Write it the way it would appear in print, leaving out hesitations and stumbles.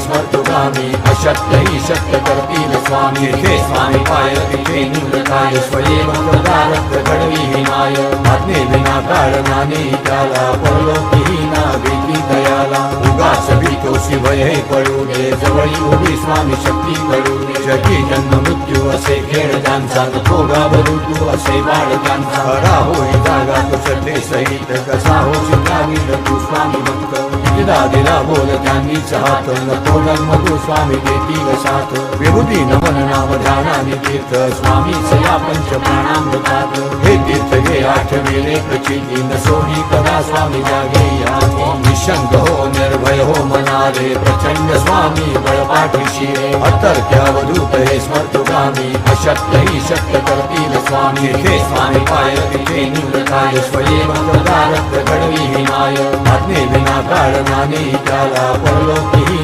स्मर्तुगामी अशक्य ही शक्य करतील स्वामी हे स्वामी पाय तिथे निवृत्ताय स्वयंभक्तदारक्त घडवी हिमाय आज्ञे विना कारणाने त्याला परलोकीही ना भीती दयाला उगाच भीतो शिवय पडू दे जवळी उभी स्वामी शक्ती करू दे जगी जन्म मृत्यू असे खेळ त्यांचा थोडा भरू तू असे बाळ त्यांचा खरा होई जागा तो श्रद्धे सहित कसा हो चिंतावीर तू स्वामी भक्त दिला दिला बोल त्यांनीच हात नको जन्म तू स्वामी देतील साथ विभूती नमन नाम ध्यानाने तीर्थ स्वामीच या पंच प्राणामृतात हे तीर्थ घे आठविले प्रचिती नसोही कदा स्वामी जागे या निशंक हो निर्भय हो मनारे प्रचंड स्वामी बळपाठीशी रे अतर्क्यावधूत हे स्मर्तुगामी अशक्य ही शक्य करतील स्वामी हे स्वामी पाय तिथे निवृत्ताय स्वयंभक्तदारक्त घडवी हिमाय आज्ञे विना कारणाने त्याला परलोकीही